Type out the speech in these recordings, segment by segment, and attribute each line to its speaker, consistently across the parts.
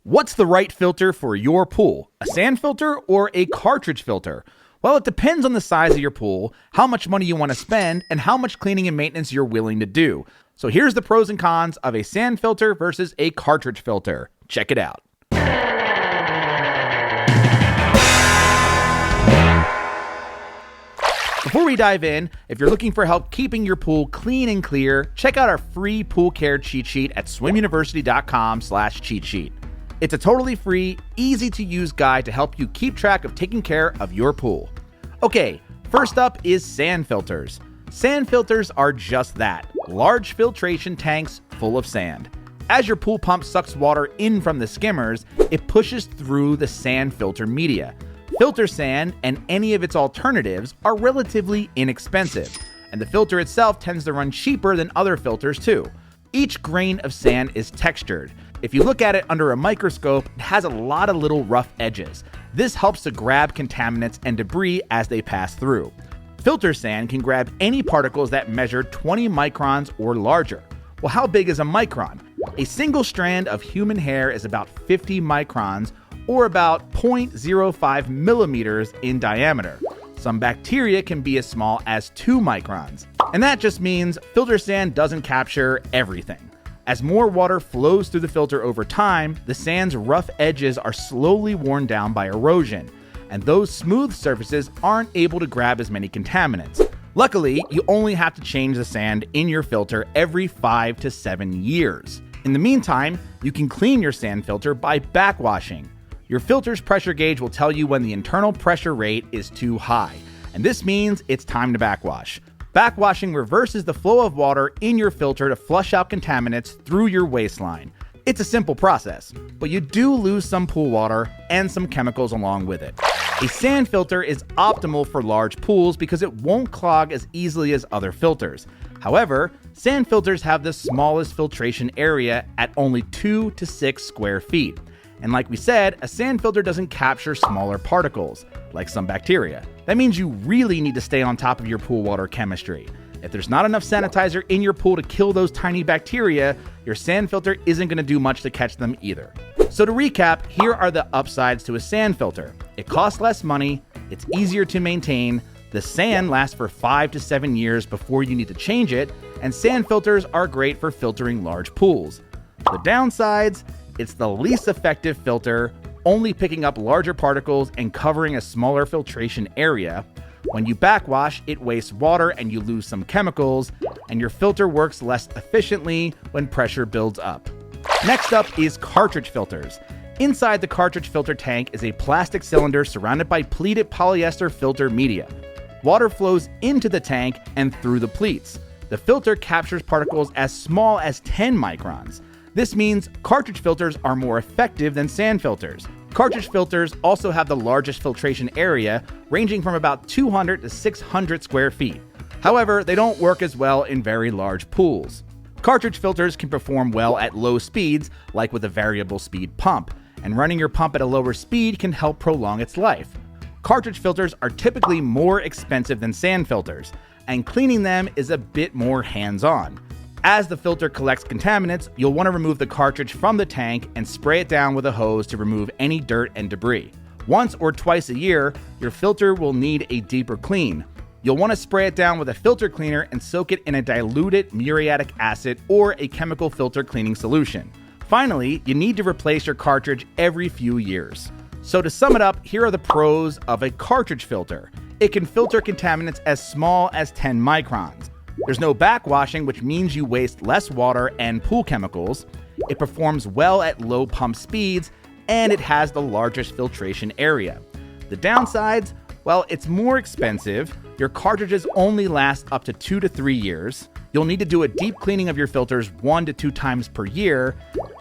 Speaker 1: What's the right filter for your pool? A sand filter or a cartridge filter? Well, it depends on the size of your pool, how much money you want to spend, and how much cleaning and maintenance you're willing to do. So here's the pros and cons of a sand filter versus a cartridge filter. Check it out. Before we dive in, if you're looking for help keeping your pool clean and clear, check out our free pool care cheat sheet at swimuniversity.com/cheat sheet. It's a totally free, easy to use guide to help you keep track of taking care of your pool. Okay, first up is sand filters. Sand filters are just that, large filtration tanks full of sand. As your pool pump sucks water in from the skimmers, it pushes through the sand filter media. Filter sand and any of its alternatives are relatively inexpensive, and the filter itself tends to run cheaper than other filters too. Each grain of sand is textured. If you look at it under a microscope, it has a lot of little rough edges. This helps to grab contaminants and debris as they pass through. Filter sand can grab any particles that measure 20 microns or larger. Well, how big is a micron? A single strand of human hair is about 50 microns, or about 0.05 millimeters in diameter. Some bacteria can be as small as 2 microns. And that just means filter sand doesn't capture everything. As more water flows through the filter over time, the sand's rough edges are slowly worn down by erosion, and those smooth surfaces aren't able to grab as many contaminants. Luckily, you only have to change the sand in your filter every 5 to 7 years. In the meantime, you can clean your sand filter by backwashing. Your filter's pressure gauge will tell you when the internal pressure rate is too high, and this means it's time to backwash. Backwashing reverses the flow of water in your filter to flush out contaminants through your waistline. It's a simple process, but you do lose some pool water and some chemicals along with it. A sand filter is optimal for large pools because it won't clog as easily as other filters. However, sand filters have the smallest filtration area at only 2 to 6 square feet. And like we said, a sand filter doesn't capture smaller particles, like some bacteria. That means you really need to stay on top of your pool water chemistry. If there's not enough sanitizer in your pool to kill those tiny bacteria, your sand filter isn't going to do much to catch them either. So to recap, here are the upsides to a sand filter. It costs less money, it's easier to maintain, the sand lasts for 5 to 7 years before you need to change it, and sand filters are great for filtering large pools. The downsides: it's the least effective filter, only picking up larger particles and covering a smaller filtration area. When you backwash, it wastes water and you lose some chemicals, and your filter works less efficiently when pressure builds up. Next up is cartridge filters. Inside the cartridge filter tank is a plastic cylinder surrounded by pleated polyester filter media. Water flows into the tank and through the pleats. The filter captures particles as small as 10 microns. This means cartridge filters are more effective than sand filters. Cartridge filters also have the largest filtration area, ranging from about 200 to 600 square feet. However, they don't work as well in very large pools. Cartridge filters can perform well at low speeds, like with a variable speed pump, and running your pump at a lower speed can help prolong its life. Cartridge filters are typically more expensive than sand filters, and cleaning them is a bit more hands-on. As the filter collects contaminants, you'll want to remove the cartridge from the tank and spray it down with a hose to remove any dirt and debris. Once or twice a year, your filter will need a deeper clean. You'll want to spray it down with a filter cleaner and soak it in a diluted muriatic acid or a chemical filter cleaning solution. Finally, you need to replace your cartridge every few years. So to sum it up, here are the pros of a cartridge filter. It can filter contaminants as small as 10 microns. There's no backwashing, which means you waste less water and pool chemicals. It performs well at low pump speeds, and it has the largest filtration area. The downsides? Well, it's more expensive. Your cartridges only last up to 2 to 3 years. You'll need to do a deep cleaning of your filters 1 to 2 times per year,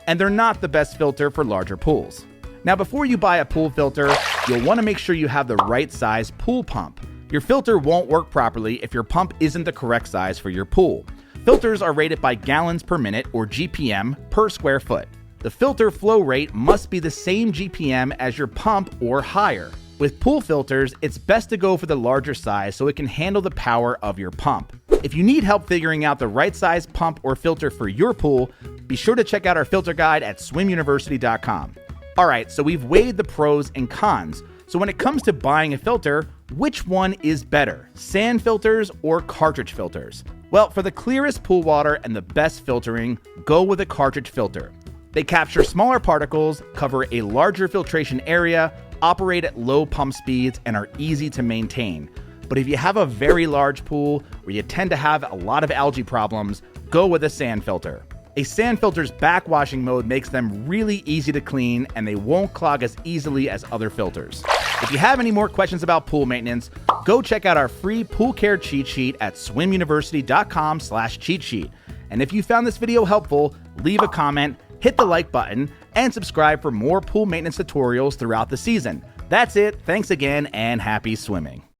Speaker 1: and they're not the best filter for larger pools. Now, before you buy a pool filter, you'll want to make sure you have the right size pool pump. Your filter won't work properly if your pump isn't the correct size for your pool. Filters are rated by gallons per minute, or GPM, per square foot. The filter flow rate must be the same GPM as your pump or higher. With pool filters, it's best to go for the larger size so it can handle the power of your pump. If you need help figuring out the right size pump or filter for your pool, be sure to check out our filter guide at swimuniversity.com. Alright, so we've weighed the pros and cons. So when it comes to buying a filter, which one is better, sand filters or cartridge filters? Well, for the clearest pool water and the best filtering, go with a cartridge filter. They capture smaller particles, cover a larger filtration area, operate at low pump speeds, and are easy to maintain. But if you have a very large pool where you tend to have a lot of algae problems, go with a sand filter. A sand filter's backwashing mode makes them really easy to clean, and they won't clog as easily as other filters. If you have any more questions about pool maintenance, go check out our free pool care cheat sheet at swimuniversity.com/cheat sheet. And if you found this video helpful, leave a comment, hit the like button, and subscribe for more pool maintenance tutorials throughout the season. That's it. Thanks again, and happy swimming.